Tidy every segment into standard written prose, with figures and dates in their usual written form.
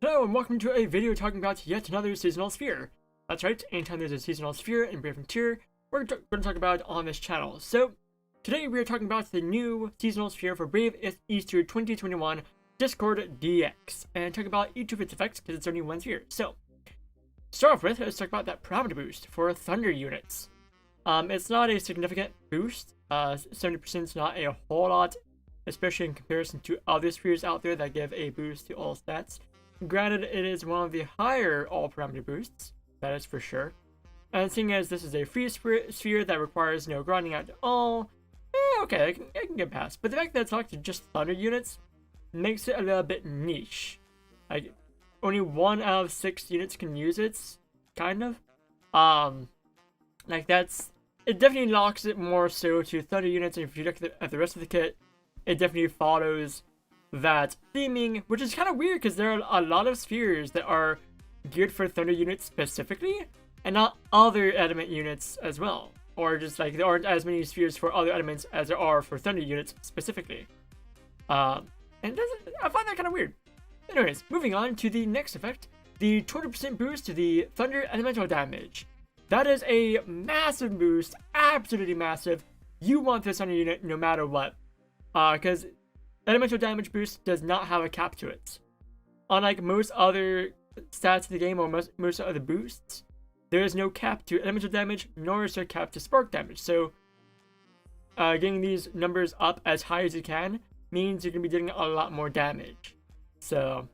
Hello and welcome to a video talking about yet another seasonal sphere. That's right, anytime there's a seasonal sphere in Brave Frontier, we're going to talk about it on this channel. So, today we are talking about the new seasonal sphere for Brave Easter 2021 Discord DX, and talk about each of its effects because it's only one sphere. So, to start off with, let's talk about that parameter boost for Thunder units. It's not a significant boost, 70% is not a whole lot, especially in comparison to other spheres out there that give a boost to all stats. Granted, it is one of the higher all-parameter boosts, that is for sure. And seeing as this is a free sphere that requires no grinding out at all, okay, I can get past. But the fact that it's locked to just Thunder units makes it a little bit niche. Like, only 1 out of 6 units can use it, kind of. Like it definitely locks it more so to Thunder units, and if you look at the rest of the kit, it definitely follows that theming, which is kind of weird because there are a lot of spheres that are geared for Thunder units specifically, and not other element units as well. Or just like there aren't as many spheres for other elements as there are for Thunder units specifically. And I find that kind of weird. Anyways, moving on to the next effect, the 20% boost to the Thunder elemental damage. That is a massive boost, absolutely massive. You want this on your unit no matter what. Because elemental damage boost does not have a cap to it. Unlike most other stats in the game, or most other boosts, there is no cap to elemental damage, nor is there a cap to spark damage. So, getting these numbers up as high as you can means you're going to be doing a lot more damage. So,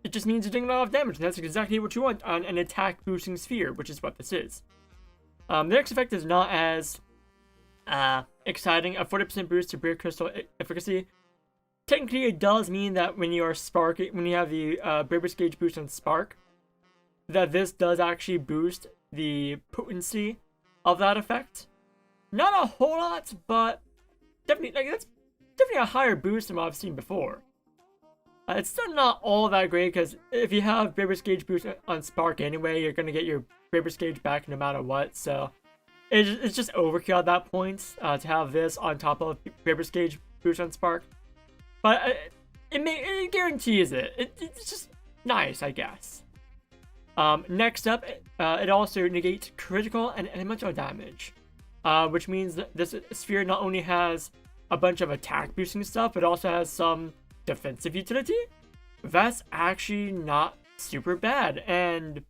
it just means you're doing a lot of damage, and that's exactly what you want on an attack boosting sphere, which is what this is. The next effect is not as exciting. A 40% boost to Brave Crystal Efficacy. Technically, it does mean that when you are sparking, when you have the Braver's Gauge boost on Spark, that this does actually boost the potency of that effect. Not a whole lot, but definitely, like, that's definitely a higher boost than what I've seen before. It's still not all that great, because if you have Braver's Gauge boost on Spark anyway, you're going to get your Braver's Gauge back no matter what, so it's just overkill at that point to have this on top of Braver's Gauge boost on Spark. But it guarantees it. It's just nice, I guess. Next up, it also negates critical and elemental damage, which means that this sphere not only has a bunch of attack boosting stuff, but also has some defensive utility. That's actually not super bad, and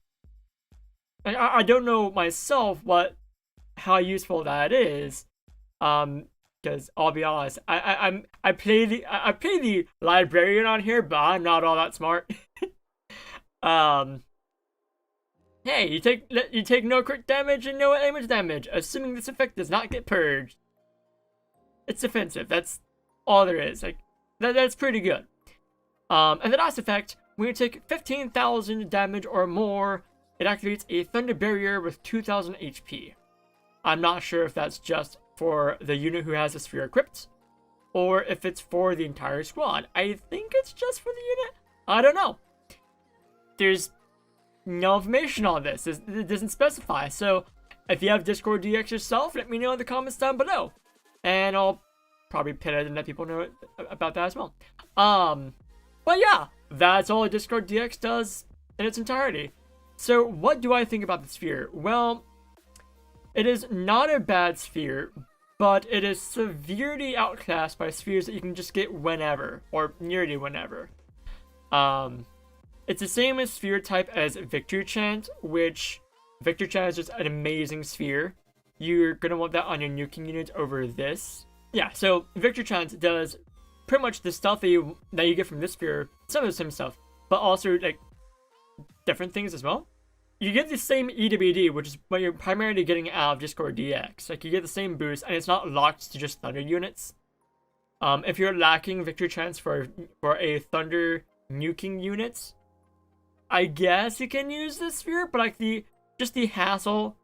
I don't know myself how useful that is. Because I'll be honest, I play the librarian on here, but I'm not all that smart. Hey, you take no crit damage and no damage damage, assuming this effect does not get purged. It's defensive. That's all there is. Like that's pretty good. And the last effect, when you take 15,000 damage or more, it activates a Thunder Barrier with 2,000 HP. I'm not sure if that's just for the unit who has the sphere equipped, or if it's for the entire squad. I think it's just for the unit. I don't know. There's no information on this. It doesn't specify. So if you have Discord DX yourself, let me know in the comments down below, and I'll probably pin it and let people know about that as well. But yeah, that's all Discord DX does in its entirety. So what do I think about the sphere? Well, it is not a bad sphere, but it is severely outclassed by spheres that you can just get whenever, or nearly whenever. It's the same as sphere type as Victory Chant, which Victory Chant is just an amazing sphere. You're going to want that on your nuking unit over this. Yeah, so Victory Chant does pretty much the stuff that you get from this sphere, some of the same stuff, but also like different things as well. You get the same EWD, which is what you're primarily getting out of Discord DX. Like, you get the same boost, and it's not locked to just Thunder units. If you're lacking Victory Chance for a Thunder nuking unit, I guess you can use this sphere, but like the hassle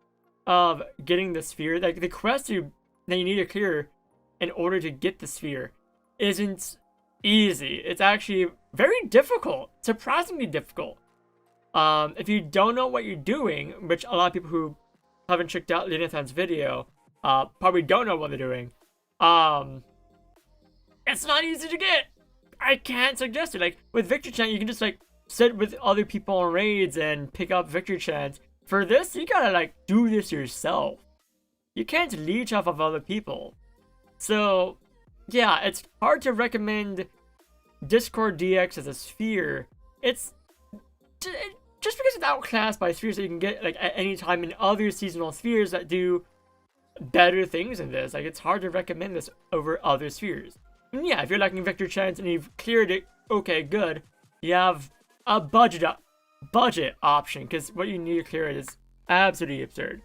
of getting the sphere, like the quest that you need to clear in order to get the sphere isn't easy. It's actually very difficult, surprisingly difficult. If you don't know what you're doing, which a lot of people who haven't checked out Leonathan's video probably don't know what they're doing, it's not easy to get. I can't suggest it. Like, with Victory Chant, you can just, like, sit with other people on raids and pick up victory chants. For this, you gotta like do this yourself. You can't leech off of other people. So yeah, it's hard to recommend Discord DX as a sphere. It's just because it's outclassed by spheres that you can get like at any time in other seasonal spheres that do better things in this. Like, it's hard to recommend this over other spheres. And yeah, if you're lacking victory chance and you've cleared it, okay, good. You have a budget option, because what you need to clear it is absolutely absurd.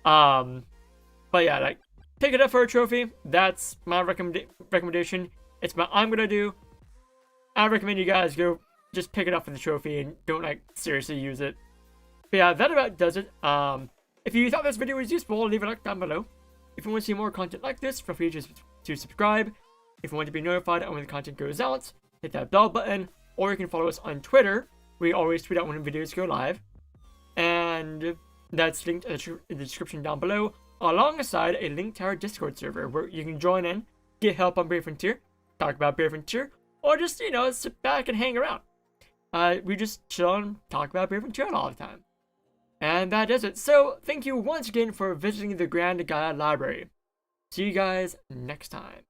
But yeah, like, pick it up for a trophy. That's my recommendation. It's what I'm gonna do. I recommend you guys go just pick it up for the trophy and don't like seriously use it. But yeah, that about does it. If you thought this video was useful, leave a like down below. If you want to see more content like this, feel free to subscribe. If you want to be notified when the content goes out, hit that bell button, or you can follow us on Twitter. We always tweet out when videos go live. And that's linked in the description down below, alongside a link to our Discord server, where you can join in, get help on Brave Frontier, talk about Brave Frontier, or just, you know, sit back and hang around. We just chill and talk about Brave Frontier all the time. And that is it. So, thank you once again for visiting the Grand Gaia Library. See you guys next time.